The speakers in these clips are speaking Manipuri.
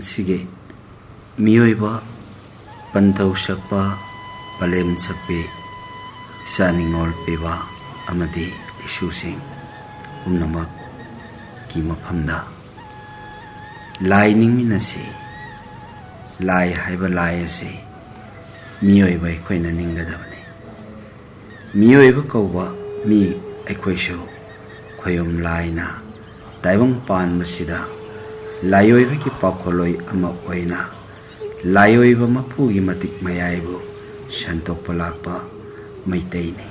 Masige Miyoiba Pantau Sakpa Palem Sakpi Saningol Piba Amadi Isusing Umnamak Kimapamda Lining Minasi Lai Haiba Layasi Miyoiba Equina Ningadavani Miyoiba Koba Mi Equisho Koyum Laina Taibang Pan Masida Layoiba ki Pakoloi Ama Oina Layoiba Mapugi Matik Mayaibu Shantok Palakpa Maitayni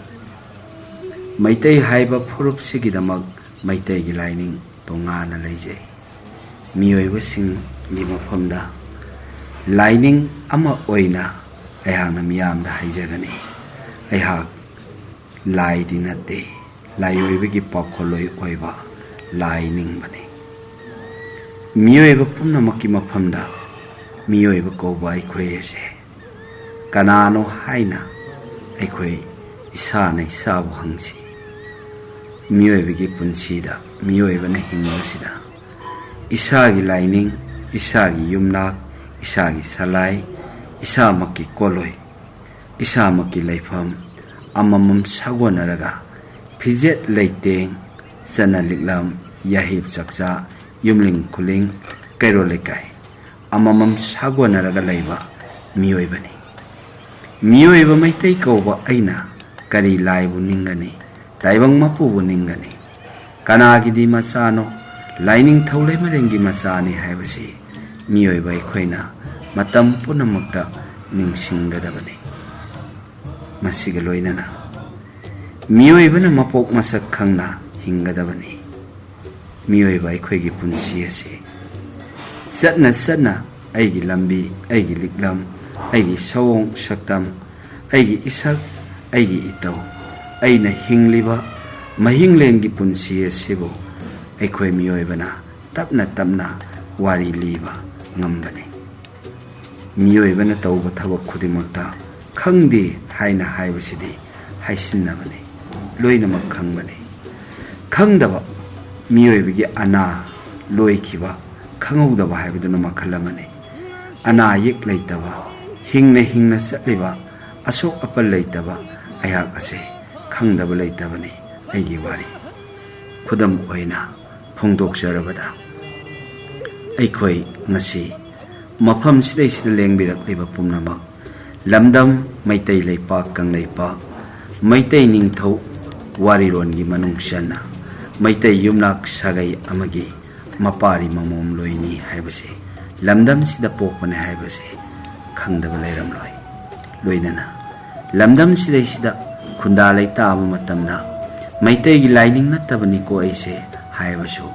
Maitay Haiba Purup Sigidamag Maitay Gilaining Tongana Laijay Miyoiba Sing Gimafamda Lining Ama Oina Ayhang na miyam da haijagani Ayhak Lai dinate Layoiba ki Pakoloi Oiba Lining bani Miyoiba Pumna Makima Pamda Miyoiba Koba Equese Kanano Haina Eque Isana Isabu Hangsi Miyoiba ki Punsida Miyoiba na Hingasida Isagi Lining Isagi Yumnak Isagi Salai Isa Maki Koloi Isa Maki Laifam Amamam Sagonaraga Pizet Laiteng Sana Liklam Yahib Saksa Yumling Kuling Kairo Lekai Amamam Sagonaraga Laiba Miyoibani Miyoiba Maitay Kauba Aina Kari Laibu Ningani Taibang Mapubu Ningani Kanagidi Masano Lining Taulay Maringi Masani Haibasi Miyoiba Equina Matam Punamakta Ningsingadabani Masigaloinana Miyoiba na Mapok Masak Kangna Hingadabani Miyoiba Equigi Punsiyasi Satna Aigi Lambi Aigi Liklam Aigi Sawong Saktam Aigi Isak Aigi Itaw Aina Hingliba Mahinglengi Punsiyasibo Equai Miyoiba na Tapna Wari Liba Ngambani Miyoiba na Tauba Tabak Kudimakta Khangdi Haina Haibasidi Haisinabani Loinamak Khangbani Khangdaba Miyoibigi Ana Loikiba Khangudaba Haibaduna Makalamani Ana Yik Laitaba Hingna Satliba Asok Apal Laitaba Ayak Ase Khangdaba Laitabani Aigi Wari Kudam Oina Pongdok Sarabada Aikoi Ngasi Mafam Sidai Sida Lengbirak Liba Pumnamak Lamdam Maitay Laipak Kang Laipak Maitay Ningthau Wariron Gi Manungshana Maitay Yumnak Sagay Amagi Mapari Mamom Loini Haibase Lamdam Sida Pokpane Haibase Khangdaba Lairam Loi Loinana Lamdam Sida Sida Kunda Laita Abu Matamna Maitay Gi Lining Natabani Ko Aise Haibasu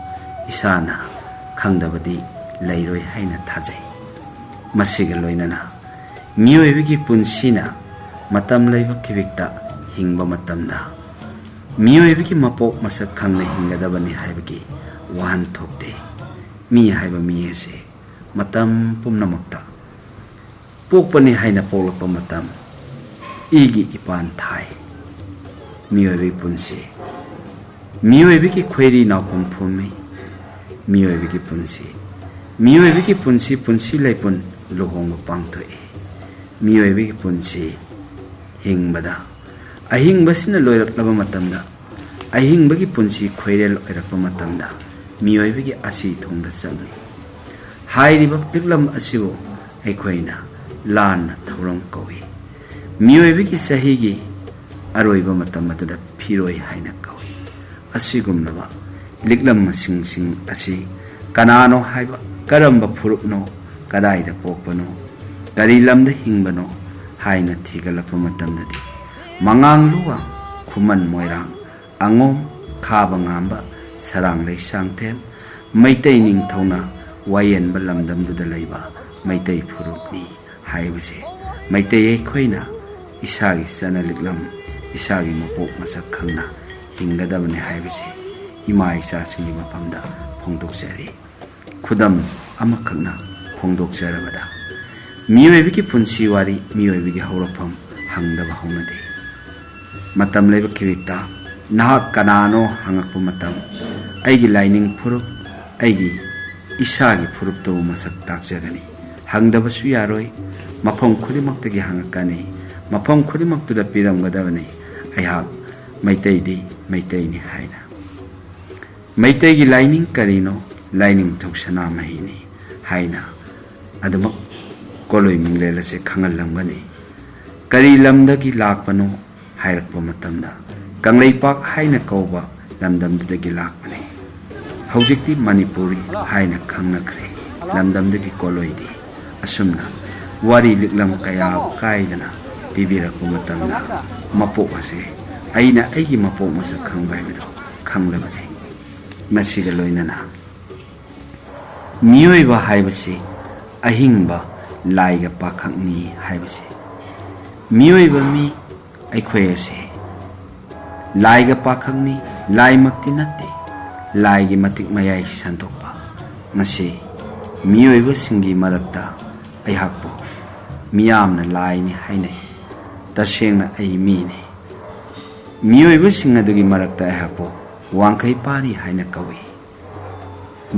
Isana Khangdabadi Lairoi Haina Thajai Masiga Loinana Miyoibigi Punsina Matam Laiba Kibikta Hingba Matamna Miyoibigi Mapok Masak Khangna Hingadabani Haibagi Wahan Thokte Mi Haiba Miyese Matam Pumnamakta Pokpani Haina Polapa Matam Igi Ipan Thai Miyoibigi Punsi Miyoibigi Kweri Naupam Pumi Miyoibigi Punsi Miyoibigi Punsi Laipun Lohonga Pangtoi Miyoibigi Punsi Hingbada Ahingbasina Loiraklaba Matamda Ahingbagi Punsi Khoirel Oirakpa Matamda Miyoibigi Asi Thongda Changni Hairiba Liklam Asibo Aikhoina Lan Thauram Kawi Miyoibigi Sahigi Aroiba Matam Matuda Phiroi Haina Kawi Asigumnaba Liklam Sing Asi Kanano Haiba Karamba Phurupno Kadaida Pokpano Kari Lamda Hingbano Haina Thigalapa Matamdadi Mangang Luwa Kuman Moirang Angom Khaba Ngamba Sarang Lei Sangthem Maitay Ningthauna Wayen Balamdam Duda Laiba Maitay Phurupni Haibase Maitay Ekhoina Isagi Sana Liklam Isagi Mapok Masak Khangna Hingadabani Haibase Ima Isa Singi Mapamda Phongdok Sari Khudam Amakakna Phongdok Sarabada Miyoibigi Punsi Wari Miyoibigi Haurapam Hangdaba Haunade Matam Laiba Kibikta Nahak Kanano Hangakpa Matam Aigi Lining Phurup Aigi ꯏꯁꯥꯒꯤ ꯐꯨꯔꯨꯞꯇꯕꯨ ꯃꯁꯛ ꯇꯥꯛꯆꯒꯅꯤ ꯍꯪꯗꯕꯁꯨ ꯌꯥꯔꯣꯏ ꯃꯐꯝ ꯈꯨꯗꯤꯡꯃꯛꯇꯒꯤ ꯍꯪꯉꯛꯀꯅꯤ ꯃꯐꯝ ꯈꯨꯗꯤꯡꯃꯛꯇꯨꯗ ꯄꯤꯔꯝꯒꯗꯕꯅꯤ ꯑꯩꯍꯥꯛ ꯃꯩꯇꯩꯗꯤ ꯃꯩꯇꯩꯅꯤ ꯍꯥꯏꯅ ꯃꯩꯇꯩꯒꯤ ꯂꯥꯏꯅꯤꯡ ꯀꯔꯤꯅꯣ ꯂꯥꯏꯅꯤꯡꯊꯧ ꯁꯅꯥꯃꯍꯤꯅꯤ ꯍꯥꯏꯅ ꯑꯗꯨꯃꯛ ꯀꯣꯂꯣꯏ ꯃꯤꯡꯂꯦꯜ ꯑꯁꯤ ꯈꯪꯍꯜꯂꯝꯒꯅꯤ ꯀꯔꯤ ꯂꯝꯗꯒꯤ ꯂꯥꯛꯄꯅꯣ ꯍꯥꯏꯔꯛꯄ ꯃꯇꯝꯗ ꯀꯪꯂꯩꯄꯥꯛ ꯍꯥꯏꯅ ꯀꯧꯕ ꯂꯝꯗꯝꯗꯨꯗꯒꯤ ꯂꯥꯛꯄꯅꯤ ꯍꯧꯖꯤꯛꯇꯤ ꯃꯅꯤꯄꯨꯔꯤ ꯍꯥꯏꯅ ꯈꯪꯅꯈ꯭ꯔꯦ ꯂꯝꯗꯝꯗꯨꯒꯤ ꯀꯣꯂꯣꯏꯗꯤ ꯑꯁꯨꯝꯅ ꯋꯥꯔꯤ ꯂꯤꯛꯂꯝ ꯀꯌꯥ ꯀꯥꯏꯗꯅ ꯄꯤꯕꯤꯔꯛꯄ ꯃꯇꯝꯗ ꯃꯄꯣꯛ ꯑꯁꯦ ꯑꯩꯅ ꯑꯩꯒꯤ ꯃꯄꯣꯛ ꯃꯁꯛ ꯈꯪꯕ ꯍꯥꯏꯕꯗꯣ ꯈꯪꯂꯕꯅꯤ ꯃꯁꯤꯒ ꯂꯣꯏꯅꯅ ꯃꯤꯑꯣꯏꯕ ꯍꯥꯏꯕꯁꯤ ꯑꯍꯤꯡꯕ ꯂꯥꯏꯒ ꯄꯥꯈꯛꯅꯤ ꯍꯥꯏꯕꯁꯤ ꯃꯤꯑꯣꯏꯕ ꯃꯤ ꯑꯩꯈꯣꯏ ꯑꯁꯤ ꯂꯥꯏꯒ ꯄꯥꯈꯛꯅꯤ ꯂꯥꯏꯃꯛꯇꯤ ꯅꯠꯇꯦ ꯂꯥꯏꯒꯤ ꯃꯇꯤꯛ ꯃꯌꯥꯏ ꯁꯟꯗꯣꯛꯄ ꯃꯁꯤ ꯃꯤꯑꯣꯏꯕꯁꯤꯡꯒꯤ ꯃꯔꯛꯇ ꯑꯩꯍꯥꯛꯄꯨ ꯃꯤꯌꯥꯝꯅ ꯂꯥꯏꯅꯤ ꯍꯥꯏꯅꯩ ꯇꯁꯦꯡꯅ ꯑꯩ ꯃꯤꯅꯤ ꯃꯤꯑꯣꯏꯕꯁꯤꯡ ꯑꯗꯨꯒꯤ ꯃꯔꯛꯇ ꯑꯩꯍꯥꯛꯄꯨ ꯋꯥꯡꯈꯩ ꯄꯥꯔꯤ ꯍꯥꯏꯅ ꯀꯧꯏ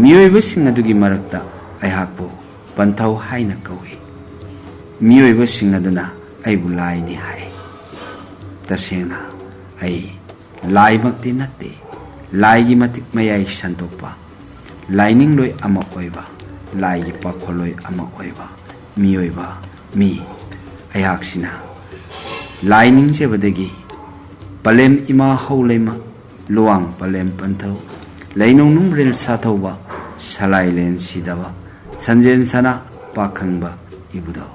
ꯃꯤꯑꯣꯏꯕꯁꯤꯡ ꯑꯗꯨꯒꯤ ꯃꯔꯛꯇ ꯑꯩꯍꯥꯛꯄꯨ ꯄꯟꯊꯧ ꯍꯥꯏꯅ ꯀꯧꯏ ꯃꯤꯑꯣꯏꯕꯁꯤꯡ ꯑꯗꯨꯅ ꯑꯩꯕꯨ ꯂꯥꯏꯅꯤ ꯍꯥꯏ ꯇꯁꯦꯡꯅ ꯑꯩ ꯂꯥꯏꯃꯛꯇꯤ ꯅꯠꯇꯦ ꯂꯥꯏꯒꯤ ꯃꯇꯤꯛ ꯃꯌꯥꯏ ꯁꯟꯗꯣꯛꯄ ꯂꯥꯏꯅꯤꯡꯂꯣꯏ ꯑꯃ ꯑꯣꯏꯕ ꯂꯥꯏꯒꯤ ꯄꯥꯈꯣꯜꯂꯣꯏ ꯑꯃ ꯑꯣꯏꯕ ꯃꯤꯑꯣꯏꯕ ꯃꯤ ꯑꯩꯍꯥꯛꯁꯤꯅ ꯂꯥꯏ ꯅꯤꯡꯖꯕꯗꯒꯤ ꯄꯂꯦꯝ ꯏꯃꯥ ꯍꯧꯂꯩꯃ ꯂꯨꯋꯥꯡ ꯄꯂꯦꯝ ꯄꯟꯊꯧ ꯂꯩꯅꯨꯡ ꯅꯨꯡꯕ꯭ꯔꯦꯜ ꯁꯥꯊꯧꯕ ꯁꯂꯥꯏꯂꯦꯟ ꯁꯤꯗꯕ ꯁꯟꯖꯦꯟ ꯁꯅꯥ ꯄꯥꯈꯪꯕ ꯏꯕꯨꯙꯧ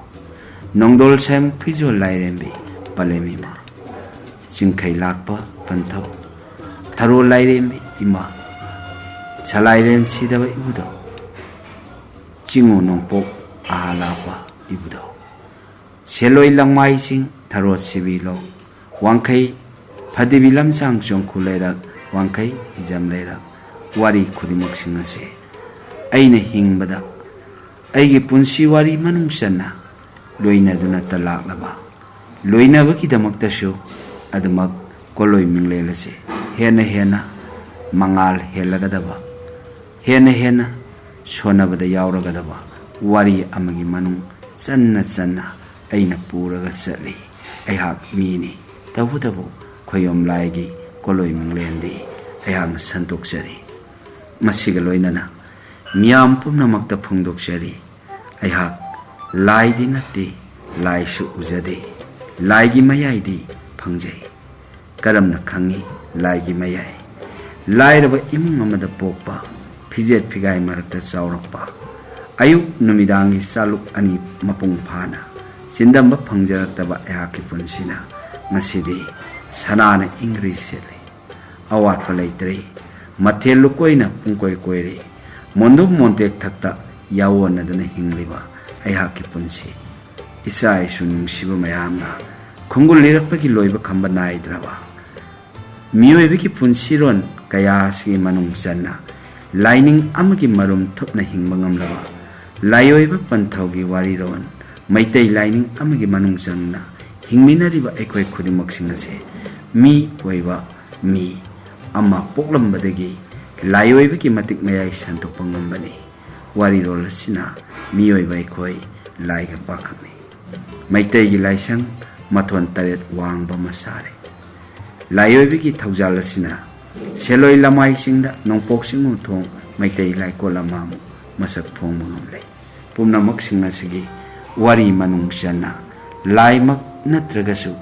ꯅꯣꯡꯗꯣꯜ ꯁꯦꯝ ꯐꯤꯖꯣꯜ ꯂꯥꯏꯔꯦꯝꯕꯤ ꯄꯂꯦꯝ ꯏꯃꯥ ꯆꯤꯡꯈꯩ ꯂꯥꯛꯄ ꯄꯟꯊꯧ ꯊꯔꯣ ꯂꯥꯏꯔꯦꯝꯕꯤ ꯏꯃꯥ ꯁꯂꯥꯏꯂꯦꯟ ꯁꯤꯗꯕ ꯏꯕꯨꯙꯧ ꯆꯤꯡꯉꯨ ꯅꯣꯡꯄꯣꯛ ꯑꯍꯥ ꯂꯥꯛꯄ ꯏꯕꯨꯙꯧ ꯁꯦꯂꯣꯏ ꯂꯪꯃꯥꯏꯁꯤꯡ ꯊꯔꯣ ꯁꯤꯕꯤꯂꯧ ꯋꯥꯡꯈꯩ ꯐꯗꯤꯕꯤ ꯂꯝꯁꯥꯡ ꯆꯣꯡꯈꯨ ꯂꯩꯔꯛ ꯋꯥꯡꯈꯩ ꯍꯤꯖꯝ ꯂꯩꯔꯛ ꯋꯥꯔꯤ ꯈꯨꯗꯤꯡꯃꯛꯁꯤꯡ ꯑꯁꯤ ꯑꯩꯅ ꯍꯤꯡꯕꯗ ꯑꯩꯒꯤ ꯄꯨꯟꯁꯤ ꯋꯥꯔꯤ ꯃꯅꯨꯡ ꯆꯟꯅ ꯂꯣꯏꯅꯗꯨꯅꯇ ꯂꯥꯛꯂꯕ ꯂꯣꯏꯅꯕꯒꯤꯗꯃꯛꯇꯁꯨ ꯑꯗꯨꯃꯛ ꯀꯣꯂꯣꯏ ꯃꯤꯡꯂꯦꯜ ꯑꯁꯤ ꯍꯦꯟꯅ ꯍꯦꯟꯅ ꯃꯉꯥꯜ ꯍꯦꯜꯂꯒꯗꯕ ꯍꯦꯟꯅ ꯍꯦꯟꯅ ꯁꯣꯟꯅꯕꯗ ꯌꯥꯎꯔꯒꯗꯕ ꯋꯥꯔꯤ ꯑꯃꯒꯤ ꯃꯅꯨꯡ ꯆꯟꯅ ꯆꯟꯅ ꯑꯩꯅ ꯄꯨꯔꯒ ꯆꯠꯂꯤ ꯑꯩꯍꯥꯛ ꯃꯤꯅꯤ ꯇꯧꯕꯇꯕꯨ ꯈꯣꯌꯣꯝ ꯂꯥꯏꯒꯤ ꯀꯣꯂꯣꯏ ꯃꯤꯡꯂꯦꯟꯗꯤ ꯑꯩꯍꯥꯛꯅ ꯁꯟꯇꯣꯛꯆꯔꯤ ꯃꯁꯤꯒ ꯂꯣꯏꯅꯅ ꯃꯤꯌꯥꯝ ꯄꯨꯝꯅꯃꯛꯇ ꯐꯣꯡꯗꯣꯛꯆꯔꯤ ꯑꯩꯍꯥꯛ ꯂꯥꯏꯗꯤ ꯅꯠꯇꯦ ꯂꯥꯏꯁꯨ ꯎꯖꯗꯦ ꯂꯥꯏꯒꯤ ꯃꯌꯥꯏꯗꯤ ꯐꯪꯖꯩ ꯀꯔꯝꯅ ꯈꯪꯉꯤ ꯂꯥꯏꯒꯤ ꯃꯌꯥꯏ ꯂꯥꯏꯔꯕ ꯏꯃꯨꯡ ꯑꯃꯗ ꯄꯣꯛꯄ ꯐꯤꯖꯦꯠ ꯐꯤꯒꯥꯏ ꯃꯔꯛꯇ ꯆꯥꯎꯔꯛꯄ ꯑꯌꯨꯛ ꯅꯨꯃꯤꯗꯥꯡꯒꯤ ꯆꯥꯂꯨꯛ ꯑꯅꯤ ꯃꯄꯨꯡ ꯐꯥꯅ ꯆꯤꯟꯗꯝꯕ ꯐꯪꯖꯔꯛꯇꯕ ꯑꯩꯍꯥꯛꯀꯤ ꯄꯨꯟꯁꯤꯅ ꯉꯁꯤꯗꯤ ꯁꯅꯥꯅ ꯏꯪꯒ꯭ꯔꯤ ꯁꯦꯠꯂꯤ ꯑꯋꯥꯠꯄ ꯂꯩꯇ꯭ꯔꯦ ꯃꯊꯦꯜ ꯂꯨꯀꯣꯏꯅ ꯄꯨꯡꯀꯣꯏ ꯀꯣꯏꯔꯦ ꯃꯣꯟꯗꯨꯝ ꯃꯣꯟꯇꯦꯛ ꯊꯛꯇ ꯌꯥꯋꯣꯟꯅꯗꯨꯅ ꯍꯤꯡꯂꯤꯕ ꯑꯩꯍꯥꯛꯀꯤ ꯄꯨꯟꯁꯤ ꯏꯆꯥ ꯏꯁꯨ ꯅꯨꯡꯁꯤꯕ ꯃꯌꯥꯝꯅ ꯈꯨꯡꯒꯨꯜ ꯂꯤꯔꯛꯄꯒꯤ ꯂꯣꯏꯕ ꯈꯝꯕ ꯅꯥꯏꯗ꯭ꯔꯕ ꯃꯤꯑꯣꯏꯕꯒꯤ ꯄꯨꯟꯁꯤꯔꯣꯟ ꯀꯌꯥ ꯑꯁꯤꯒꯤ ꯃꯅꯨꯡ ꯆꯟꯅ ꯂꯥꯏꯅꯤꯡ ꯑꯃꯒꯤ ꯃꯔꯨꯝ ꯊꯨꯞꯅ ꯍꯤꯡꯕ ꯉꯝꯂꯕ ꯂꯥꯏꯑꯣꯏꯕ ꯄꯟꯊꯧꯒꯤ ꯋꯥꯔꯤꯔꯣꯟ ꯃꯩꯇꯩ ꯂꯥꯏꯅꯤꯡ ꯑꯃꯒꯤ ꯃꯅꯨꯡ ꯆꯟꯅ ꯍꯤꯡꯃꯤꯟꯅꯔꯤꯕ ꯑꯩꯈꯣꯏ ꯈꯨꯗꯤꯡꯃꯛꯁꯤꯡ ꯑꯁꯤ ꯃꯤ ꯑꯣꯏꯕ ꯃꯤ ꯑꯃ ꯄꯣꯛꯂꯝꯕꯗꯒꯤ ꯂꯥꯏꯑꯣꯏꯕꯒꯤ ꯃꯇꯤꯛ ꯃꯌꯥꯏ ꯁꯟꯗꯣꯛꯄ ꯉꯝꯕꯅꯤ ꯋꯥꯔꯤꯔꯣꯜ ꯑꯁꯤꯅ ꯃꯤꯑꯣꯏꯕ ꯑꯩꯈꯣই ꯂꯥꯏꯒ ꯄꯥꯈꯛꯅꯤ ꯃꯩꯇꯩꯒꯤ ꯂꯥꯏꯁꯪ ꯃꯊꯣꯟ 8 ꯋꯥꯡꯕ ꯑꯃ ꯁꯥꯔꯦ ꯂꯥꯏꯑꯣꯏꯕꯒꯤ ꯊꯧꯖꯥꯜ ꯑꯁꯤꯅ ꯁꯦꯂꯣꯏ ꯂꯃꯥꯏꯁꯤꯡꯗ ꯅꯣꯡꯄꯣꯛ ꯆꯤꯡꯉꯨ ꯊꯣꯡ ꯃꯩꯇꯩ ꯂꯥꯏꯀꯣꯜ ꯑꯃꯃꯨꯛ ꯃꯁꯛ ꯐꯣꯡꯕ ꯉꯝꯂꯦ ꯄꯨꯝꯅꯃꯛꯁꯤꯡ ꯑꯁꯤꯒꯤ ꯋꯥꯔꯤ ꯃꯅꯨꯡ ꯆꯟꯅ ꯂꯥꯏꯃꯛ ꯅꯠꯇ꯭ꯔꯒꯁꯨ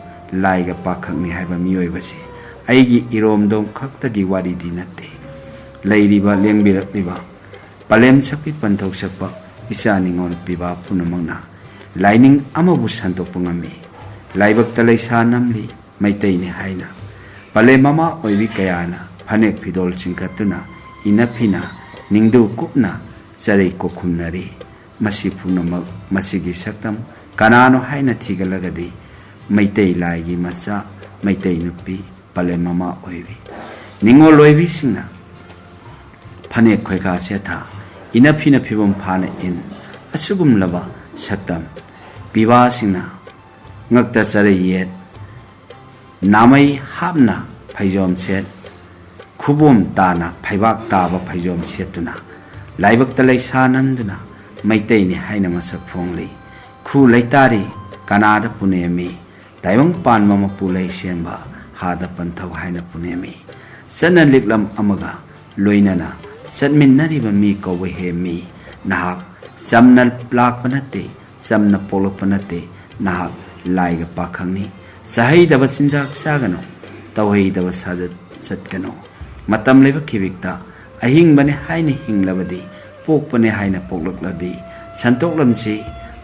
ꯂꯥꯏꯒ ꯄꯥꯈꯛꯅꯤ ꯍꯥꯏꯕ ꯃꯤꯑꯣꯏꯕꯁꯤ ꯑꯩꯒꯤ ꯏꯔꯣꯝꯗꯣꯝ ꯈꯛꯇꯒꯤ ꯋꯥꯔꯤꯗꯤ ꯅꯠꯇꯦ ꯂꯩꯔꯤꯕ ꯂꯦꯡꯕꯤꯔꯛꯂꯤꯕ ꯄꯂꯦꯝ ꯁꯛꯄꯤ ꯄꯟꯊꯧ ꯁꯛꯄ ꯏꯆꯥ ꯅꯤꯉꯣꯜ ꯄꯤꯕ ꯄꯨꯝꯅꯃꯛꯅ ꯂꯥꯏꯅꯤꯡ ꯑꯃꯕꯨ ꯁꯟꯗꯣꯛꯄ ꯉꯝꯃꯤ ꯂꯥꯏꯕꯛꯇ ꯂꯩꯁꯥ ꯅꯝꯂꯤ ꯃꯩꯇꯩꯅꯤ ꯍꯥꯏꯅ ꯄꯂꯦꯝ ꯃꯃꯥ ꯑꯣꯏꯕꯤ ꯀꯌꯥꯅ ꯐꯅꯦꯛ ꯐꯤꯗꯣꯜ ꯆꯤꯡꯈꯠꯇꯨꯅ ꯏꯅꯐꯤꯅ ꯅꯤꯡꯗꯨ ꯀꯨꯞꯅ ꯆꯔꯩ ꯀꯣꯛꯈꯨꯝꯅꯔꯤ ꯃꯁꯤ ꯄꯨꯝꯅꯃꯛ ꯃꯁꯤꯒꯤ ꯁꯛꯇꯝ ꯀꯅꯥꯅꯣ ꯍꯥꯏꯅ ꯊꯤꯒꯠꯂꯒꯗꯤ ꯃꯩꯇꯩ ꯂꯥꯏꯒꯤ ꯃꯆꯥ ꯃꯩꯇꯩ ꯅꯨꯄꯤ ꯄꯂꯦꯝ ꯃꯃꯥ ꯑꯣꯏꯕꯤ ꯅꯤꯡꯉꯣꯜ ꯑꯣꯏꯕꯤꯁꯤꯡꯅ ꯐꯅꯦꯛ ꯈꯣꯏꯈꯥ ꯁꯦꯊꯥ ꯏꯅꯐꯤꯅ ꯐꯤꯕꯝ ꯐꯥꯅ ꯏꯟ ꯑꯁꯤꯒꯨꯝꯂꯕ ꯁꯛꯇꯝ ꯄꯤꯕꯥꯁꯤꯡꯅ ꯉꯛꯇ ꯆꯔꯩ ꯌꯦꯠ ꯅꯥꯃꯩ ꯍꯥꯞꯅ ꯐꯩꯖꯣꯝ ꯁꯦꯠ ꯈꯨꯕꯣꯝ ꯇꯥꯅ ꯐꯩꯕꯥꯛ ꯇꯥꯕ ꯐꯩꯖꯣꯝ ꯁꯦꯠꯇꯨꯅ laibakta laisa namduna maitai ni haina masak phongli khu laitari kanada punemi taibang pan mama pulai siamba hada panthau haina punemi sana liklam amaga loinana satminnariba mi kawe he mi nahak samnal plak panate samna polo panate nahak laiga pakhangni sahai daba sinjak sagano tawhei daba sajat satkano matam leba kibikta ahing bane haina hinglabadi pokpane haina poklokladi santoklamsi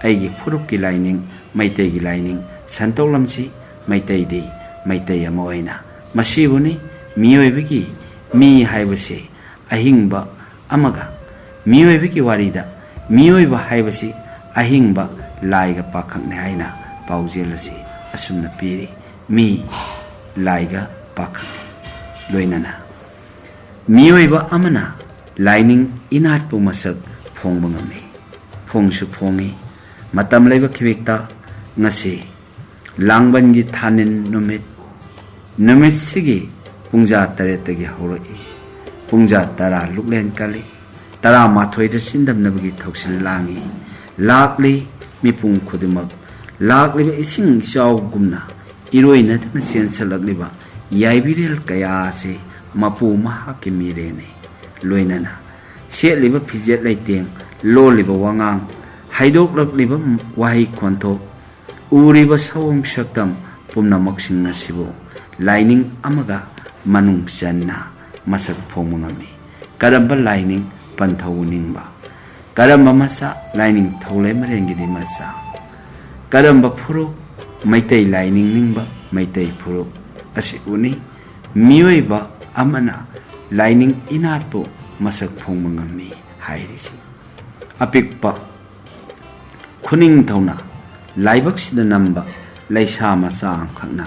aigi phurukki laining maitai gi laining santoklamsi maitai di maitai amoina masibuni miyoibiki mi haibasi ahingba amaga miyoibiki warida miyoiba haibasi ahingba laiga pakhakne haina paujelasi asumna piri mi laiga pakhakne loinana miyoiba amana laining inat pu masak phongba ngame phongsu phongi matam laiba khibikta ngasi langban gi thanin numit sigi pungja tare tagi horoi pungja tara luklen kali tara mathoi da sindam nabagi thoksil langi lakli mipung khudimak lakli ba ising chaw gumna iroi na thana sen salakliba yaibirel kaya se mapu maha ki mirene loinana setliba phijet laiteng loliba wangang haidok lakliba wahi khonto uriba sawong shaktam pumnamak sing asibo lining amaga manung channa masak phomungami karamba lining panthau ningba karamba masa lining thaulai marengi di masa karamba phuru maitai lining ningba maitai phuru asi uni miyoiba amana lining inatpo masak phomungami hairisi apikpa khuning thauna laibak sida namba laisa masa khakna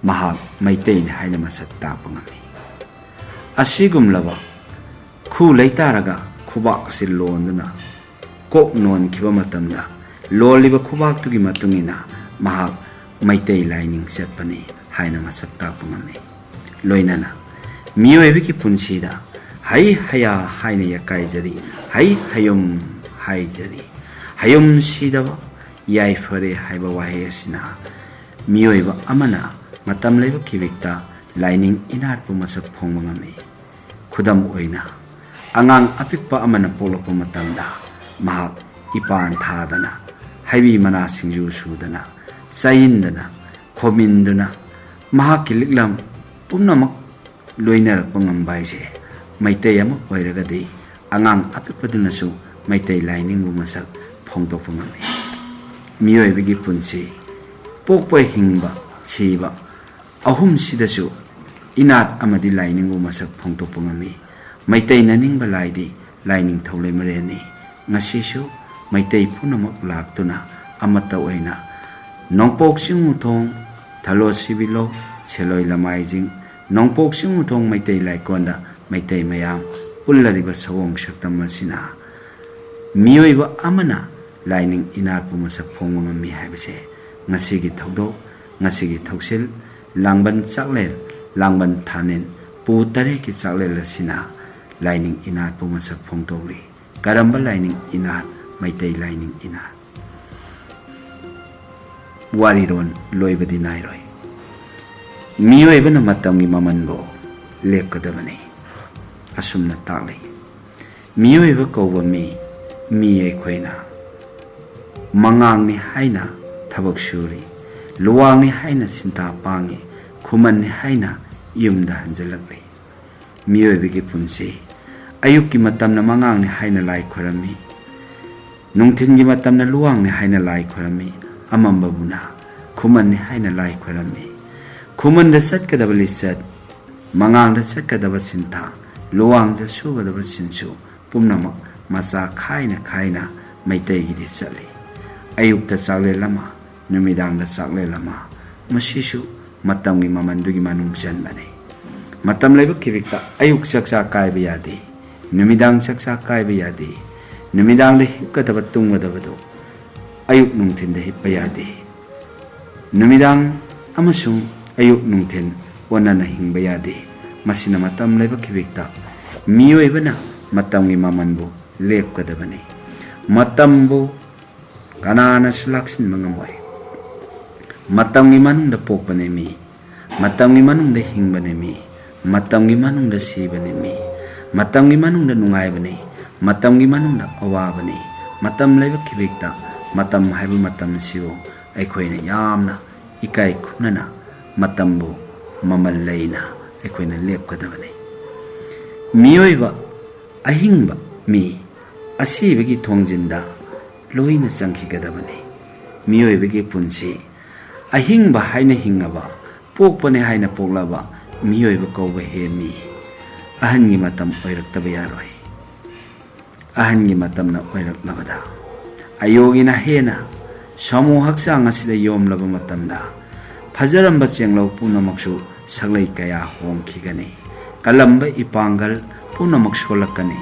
mahak maitai haina masak tapangami asigumlaba khu leitaraga khubak si londuna kok non khiba matamda loliba khubak tugi matungina mahak maitai lining setpani haina masak tapangami loinana miyoibiki punsida hai haya haina yakai jari hai hayum hai jari hayum sidaba yai fare haiba wahe asina miyoiba amana matam laiba kibikta lining inatpu masak phongmangami khudam oina angang apikpa amana polokpa matamda mahak ipan thadana haibi mana singju sudana sayindana khominduna mahak kiliklam pumnamak loinarakpa ngambaise maitai ama oiragadi angang apikpadunasu maitai lining bu masak phongtokpa ngami miyoibigi punsi pokpa hingba siba ahum sidasu inat amadi lining bu masak phongtokpa ngami maitai naningba laidi lining thaulai mareni ngasisu maitai punamak laktuna amata oina nongpok singmuthong thalo sibilo seloi lamaijing nongpok singmuthong maitai laikonda maitai mayam pullariba sawong shaktam masina miyoiba amana lining inatpu masak phongmangami haibase ngasigi thawdo ngasigi thawsil langban chaklel langban thanen pu tare ki chaklel asina lining inatpu masak phongtoli karamba lining inat maitai lining inat wariron loibadi nairoi miyoibana matamgi mamanbo lepkadabani asumna taklei miyoiba kawba mi aikhoina mangang ni haina thabak suri luwang ni haina sinta pangi khuman ni haina yumda hanjalakle miyoibigi punsi ayukki matamna mangang ni haina lai khorami nungthingi matamna luwang ni haina lai khorami amambabuna khuman ni haina lai khorami khuman da satkadaba lisat mangang da satkadaba sinta luwang da sugadaba sinsu pumnamak masa khaina maitai gidi sali ayukta sakle lama numidangda sakle lama masisu matamgi mamandugi manung janbane matam laiba kibikta ayuk saksa kaiba yadi numidang saksa kaiba yadi numidang le hipkadaba tungwadabado ayuk nungthin da hitpa yadi numidang amasung ayuk nungthin onana hingba yadi masina matam laiba kibikta miyoibana matamgi mamanbu lepkadabani matambu kananasu laksin mangamoi matamgi manungda pokpane mi matamgi manungda hingbane mi matamgi manungda sibane mi matamgi manungda nungaibane matamgi manungda awabane matam laiba kibikta matam haibu matam siyo aikhoina yamna ikai khunana matambu mamal leina aikhoina lepkadabani miyoiba ahingba mi asibagi thongjinda loina changkhigadabani miyoibagi punsi ahingba haina hingaba pokpane haina poklaba miyoiba kauba hemi ahangi matam oiraktaba yaroi ahangi matamna oiraklabada ayogina hena samu haksang asida yomlaba matamda fajaramba chenglau punamaksu saglai kaya homkhigani kalamba ipangal punamak solakani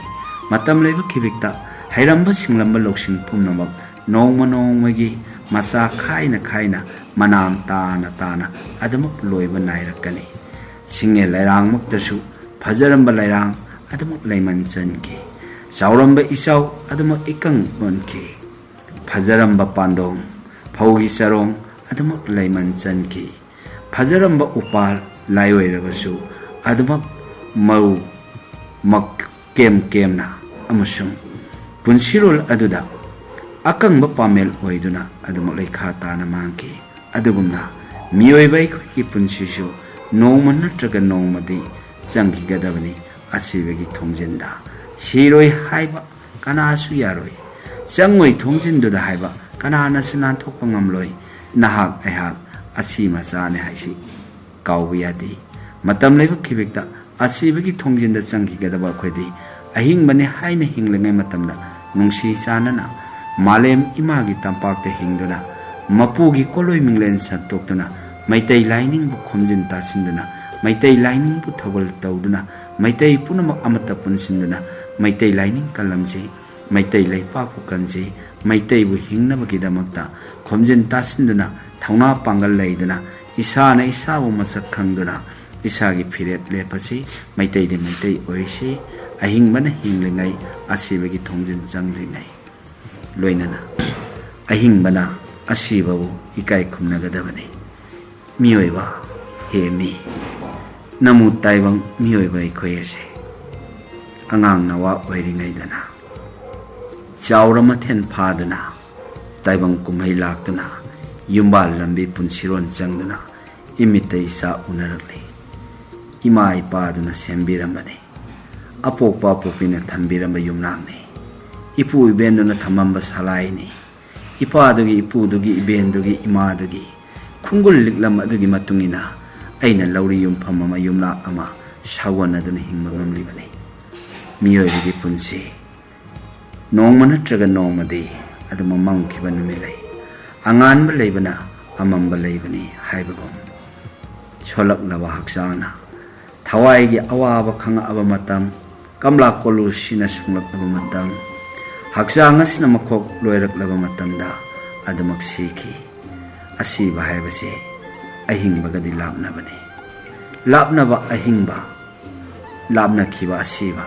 matam leba kibikta hairamba singlamba loksing punamak nongma nongmagi masa khaina manam tana adamak loiba nairakani singe lairang maktasu fajaramba lairang adamak laiman chanki sauramba isau adamak ikang onki fajaramba pandong phaugi sarong adamak laiman chanki fajaramba upal layoirabasu adamak mau mak kem na amasung punsirol aduda akangba pamel oiduna adamak leikha tana mangki adugumna miyoibai ki punsisu nongma natraga nongmadi changkigadabani asibagi thongjinda siroi haiba kanasu yaroi changoi thongjinduda haiba kananasu nanthokpa ngamloi nahak aihak asi machane haisi kaubiyadi matam leiba kibekta asibagi thongjinda changkigadaba khodi ahingbani haina hinglengai matamda nungsi chanana malem imagi tampakta hingduna mapugi koloi minglen santoktuna maitai laining bu khomjin tasinduna maitai laining bu thogol tawduna maitai punamak amata punsinduna maitai laining kalamji maitai laipa pu kanji maitai bu hingnabagi damakta khomjin tasinduna thauna pangal laiduna isana isabu masak khangduna isagi phiret lepasi maitai de maitai oisi ahingbana hinglengai asibagi thongjin changringai loinana ahingbana asibabu ikai khumnagadabani miyoiba hemi namu taibang miyoiba ikhoyese angang nawa oiringaidana chaura mathen phaduna taibang kumhai laktuna yumbal lambi punsiron changduna imitai sa unarakli ima ipaduna sembirambani apokpa popina thambiramba yumnangni ipu ibenduna thamamba salaini ipadugi ipudugi ibendugi imadugi khungul liklam adugi matungina aina lauri yumpham ama yumla ama sawanaduna hingma ngamlibani miyoigi punsi nongma natraga nongmadi aduma mangkhiba numilai anganba leibana amamba leibani haibagom cholak haksana thawai gi awaba khanga aba matam kamla kolu sina sunglak aba matam haksanga sina makhok loirak laba matamda adamak siki asiba haibase ahingba lapnaba ahingba lapna khiba asiba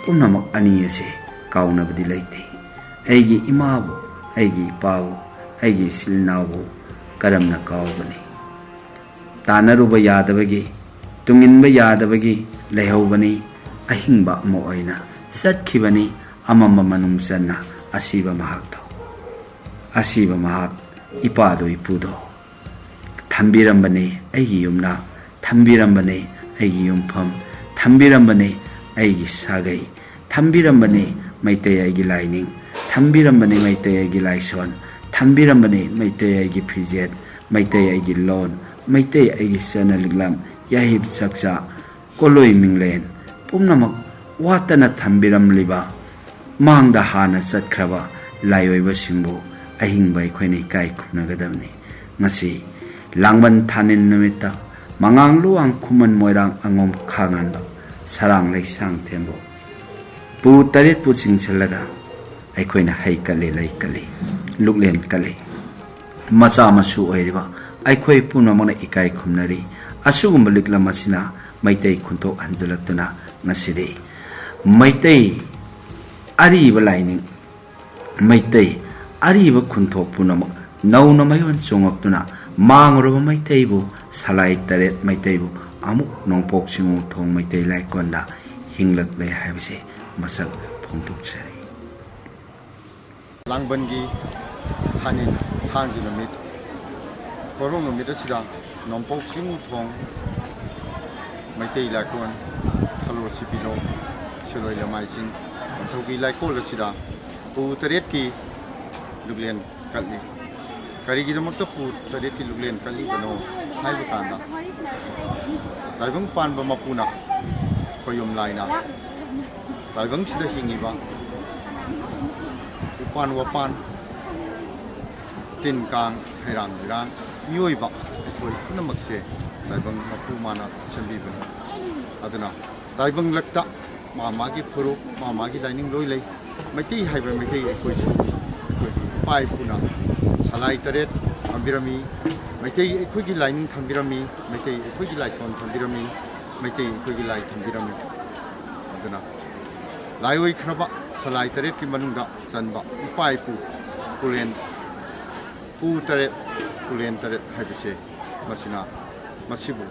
punamak ani ase kaunabadi laite aigi imabu aigi pawu aigi silnawu karamna kaubani tanaruba yadabagi tunginba yadabagi lehaubani ahingba ama oina satkhibani amamba manung channa asiba mahak ipado ipudo thambirambane aigi yumna thambirambane aigi yumpham thambirambane aigi sagai thambirambane maitai aigi laining thambirambane maitai aigi laison thambirambane maitai aigi phijet maitai aigi lon maitai aigi sanaliglam yahib sakcha koloi minglen pumnamak watana thambiramliba mangda hana satkraba layoiba singbu ahingba ikhoini kai khumnagadamni ngasi langban thanin numita mangang luang khuman moirang angom khanganba sarang leisang thembo pu tarit pu singchalaga aikhoina haikale laikale luklen kale macha masu oiriba aikhoi punamona ikai khumnari asugumba liklam asina maitai khuntok anjalaktuna ngasidi maitai ꯑꯔꯤꯕ ꯂꯥꯏꯅꯤꯡ ꯃꯩꯇꯩ ꯑꯔꯤꯕ ꯈꯨꯟꯊꯣꯛ ꯄꯨꯝꯅꯃꯛ ꯅꯧꯅ ꯃꯌꯣꯟ ꯆꯣꯡꯉꯛꯇꯨꯅ ꯃꯥꯡꯉꯨꯔꯕ ꯃꯩꯇꯩꯕꯨ ꯁꯂꯥꯏ ꯇꯔꯦꯠ ꯃꯩꯇꯩꯕꯨ ꯑꯃꯨꯛ ꯅꯣꯡꯄꯣꯛ ꯆꯤꯡꯃꯨꯊꯣꯡ ꯃꯩꯇꯩ ꯂꯥꯏꯀꯣꯟꯗ ꯍꯤꯡꯂꯛꯂꯦ ꯍꯥꯏꯕꯁꯤ ꯃꯁꯛ ꯐꯣꯡꯗꯣꯛꯆꯔꯤ. ꯂꯥꯡꯕꯟꯒꯤ ꯊꯥꯅꯤꯟ ꯊꯥꯡꯖ ꯅꯨꯃꯤꯠ ꯀꯣꯔꯣꯡ ꯅꯨꯃꯤꯠ ꯑꯁꯤꯗ ꯅꯣꯡꯄꯣꯛ ꯆꯤꯡꯃꯨꯊꯣꯡ ꯃꯩꯇꯩ ꯂꯥꯏꯀꯣꯟ ꯊꯂꯣ ꯁꯤꯄꯤꯂꯣ ꯁꯤꯂꯣꯏ ꯂꯃꯥꯏ ꯆꯤꯡ ꯅꯤꯡꯊꯧꯒꯤ ꯂꯥꯏꯀꯣꯜ ꯑꯁꯤꯗ ꯄꯨ ꯇꯔꯦꯠꯀꯤ ꯂꯨꯒ꯭ꯂꯦꯟ ꯀꯠꯂꯤ. ꯀꯔꯤꯒꯤꯗꯃꯛꯇ ꯄꯨ ꯇꯔꯦꯠꯀꯤ ꯂꯨꯒ꯭ꯂꯦꯟ ꯀꯠꯂꯤꯕꯅꯣ ꯍꯥꯏꯕ ꯀꯥꯟꯗ ꯇꯥꯏꯕꯪ ꯄꯥꯟꯕ ꯃꯄꯨꯅ ꯈꯣꯌꯨꯝ ꯂꯥꯏꯅ ꯇꯥꯏꯕꯪꯁꯤꯗ ꯍꯤꯡꯉꯤꯕ ꯎꯄꯥꯟ ꯋꯥꯄꯥꯟ ꯇꯤꯟ ꯀꯥꯡ ꯍꯩꯔꯥꯡ ꯂꯩꯔꯥꯡ ꯃꯤꯑꯣꯏꯕ ꯑꯩꯈꯣꯏ ꯄꯨꯝꯅꯃꯛꯁꯦ ꯇꯥꯏꯕꯪ ꯃꯄꯨ ꯃꯥꯅ ꯁꯦꯝꯕꯤꯕꯅꯤ. ꯑꯗꯨꯅ ꯇꯥꯏꯕꯪꯂꯛꯇ ꯃꯥꯒꯤ ꯐꯨꯔꯨꯞ ꯃꯥꯒꯤ ꯂꯥꯏꯅꯤꯡ ꯂꯣꯏ ꯂꯩ. ꯃꯩꯇꯩ ꯍꯥꯏꯕ ꯃꯩꯇꯩ ꯑꯩꯈꯣꯏꯁꯨ ꯑꯩꯈꯣꯏꯒꯤ ꯏꯄꯥ ꯏꯄꯨꯅ ꯁꯂꯥꯏ ꯇꯔꯦꯠ ꯊꯝꯕꯤꯔꯝꯃꯤ. ꯃꯩꯇꯩ ꯑꯩꯈꯣꯏꯒꯤ ꯂꯥꯏꯅꯤꯡ ꯊꯝꯕꯤꯔꯝꯃꯤ. ꯃꯩꯇꯩ ꯑꯩꯈꯣꯏꯒꯤ ꯂꯥꯏꯁꯣꯟ ꯊꯝꯕꯤꯔꯝꯃꯤ. ꯃꯩꯇꯩ ꯑꯩꯈꯣꯏꯒꯤ ꯂꯥꯏ ꯊꯝꯕꯤꯔꯝꯃꯤ. ꯑꯗꯨꯅ ꯂꯥꯏ ꯑꯣꯏꯈ꯭ꯔꯕ ꯁꯂꯥꯏ ꯇꯔꯦꯠꯀꯤ ꯃꯅꯨꯡꯗ ꯆꯟꯕ ꯏꯄꯥ ꯏꯄꯨ ꯄꯨꯂꯦꯟ ꯄꯨ ꯇꯔꯦꯠ ꯄꯨꯂꯦꯟ ꯇꯔꯦꯠ ꯍꯥꯏꯕꯁꯦ ꯃꯁꯤꯕꯨ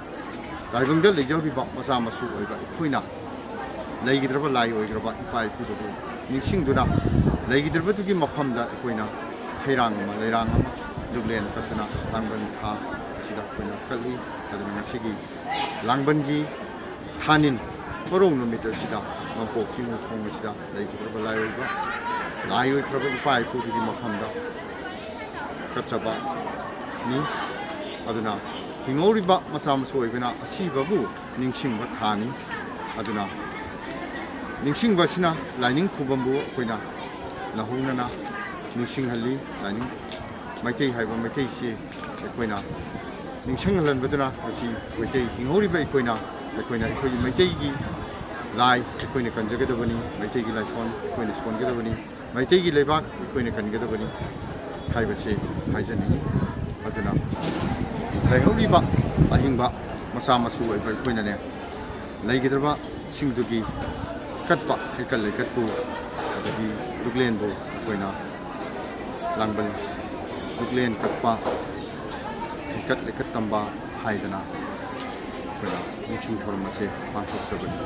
ꯇꯥꯏꯕꯪꯗ ꯂꯩꯖꯔꯤꯕ ꯃꯆꯥ ꯃꯁꯨ ꯑꯣꯏꯕ ꯑꯩꯈꯣꯏꯅ ꯂꯩꯒꯤꯗ꯭ꯔꯕ ꯂꯥꯏ ꯑꯣꯏꯈ꯭ꯔꯕ ꯏꯄꯥ ꯏꯄꯨꯗꯨꯕꯨ ꯅꯤꯡꯁꯤꯡꯗꯨꯅ ꯂꯩꯒꯤꯗ꯭ꯔꯕꯗꯨꯒꯤ ꯃꯐꯝꯗ ꯑꯩꯈꯣꯏꯅ ꯍꯩꯔꯥꯡ ꯑꯃ ꯂꯩꯔꯥꯡ ꯑꯃ ꯂꯨꯒ꯭ꯂꯦꯟ ꯀꯠꯇꯨꯅ ꯂꯥꯡꯕꯟ ꯊꯥ ꯑꯁꯤꯗ ꯑꯩꯈꯣꯏꯅ ꯀꯠꯂꯤ. ꯑꯗꯨꯅ ꯉꯁꯤꯒꯤ ꯂꯥꯡꯕꯟꯒꯤ ꯊꯥꯅꯤꯟ ꯀꯣꯔꯣꯡ ꯅꯨꯃꯤꯠ ꯑꯁꯤꯗ ꯅꯣꯡꯄꯣꯛ ꯆꯤꯡꯃꯨꯊꯣꯡ ꯑꯁꯤꯗ ꯂꯩꯒꯤꯗ꯭ꯔꯕ ꯂꯥꯏ ꯑꯣꯏꯈ꯭ꯔꯕ ꯏꯄꯥ ꯏꯄꯨꯗꯨꯒꯤ ꯃꯐꯝꯗ ꯀꯠꯆꯕꯅꯤ. ꯑꯗꯨꯅ ꯍꯤꯡꯍꯧꯔꯤꯕ ꯃꯆꯥ ꯃꯁꯨ ꯑꯣꯏꯕꯅ ꯑꯁꯤꯕꯕꯨ ꯅꯤꯡꯁꯤꯡꯕ ꯊꯥꯅꯤ. ꯑꯗꯨꯅ ꯅꯤꯡꯁꯤꯡꯕ ꯑꯁꯤꯅ ꯂꯥꯏꯅꯤꯡ ꯈꯨꯕꯝꯕꯨ ꯑꯩꯈꯣꯏꯅ ꯅꯧꯍꯧꯅꯅ ꯅꯤꯡꯁꯤꯡꯍꯜꯂꯤ. ꯂꯥꯏꯅꯤꯡ ꯃꯩꯇꯩ ꯍꯥꯏꯕ ꯃꯩꯇꯩꯁꯤ ꯑꯩꯈꯣꯏꯅ ꯅꯤꯡꯁꯤꯡꯍꯜꯍꯟꯕꯗꯨꯅ ꯉꯁꯤ ꯃꯩꯇꯩ ꯍꯤꯡꯍꯧꯔꯤꯕ ꯑꯩꯈꯣꯏꯒꯤ ꯃꯩꯇꯩꯒꯤ ꯂꯥꯏ ꯑꯩꯈꯣꯏꯅ ꯀꯟꯖꯒꯗꯕꯅꯤ. ꯃꯩꯇꯩꯒꯤ ꯂꯥꯏꯁꯣꯟ ꯑꯩꯈꯣꯏꯅ ꯁꯣꯟꯒꯗꯕꯅꯤ. ꯃꯩꯇꯩꯒꯤ ꯂꯩꯕꯥꯛ ꯑꯩꯈꯣꯏꯅ ꯀꯟꯒꯗꯕꯅꯤ ꯍꯥꯏꯕꯁꯤ ꯍꯥꯏꯖꯅꯤꯡꯉꯤ. ꯑꯗꯨꯅ ꯂꯩꯍꯧꯔꯤꯕ ꯑꯍꯤꯡꯕ ꯃꯆꯥ ꯃꯁꯨ ꯑꯣꯏꯕ ꯑꯩꯈꯣꯏꯅꯅꯦ ꯂꯩꯒꯗ꯭ꯔꯕ ꯁꯤꯡꯗꯨꯒꯤ ꯀꯠꯄ ꯍꯩꯀꯠ ꯂꯩꯀꯠꯄꯨ ꯑꯗꯒꯤ ꯂꯨꯒ꯭ꯂꯦꯟꯕꯨ ꯑꯩꯈꯣꯏꯅ ꯂꯥꯡꯕꯟ ꯂꯨꯒ꯭ꯂꯦꯟ ꯀꯠꯄ ꯍꯩꯀꯠ ꯂꯩꯀꯠ ꯇꯝꯕ ꯍꯥꯏꯗꯅ ꯑꯩꯈꯣꯏꯅ ꯅꯤꯡꯁꯤꯡ ꯊꯧꯔꯝ ꯑꯁꯤ ꯄꯥꯡꯊꯣꯛꯆꯕꯅꯤ.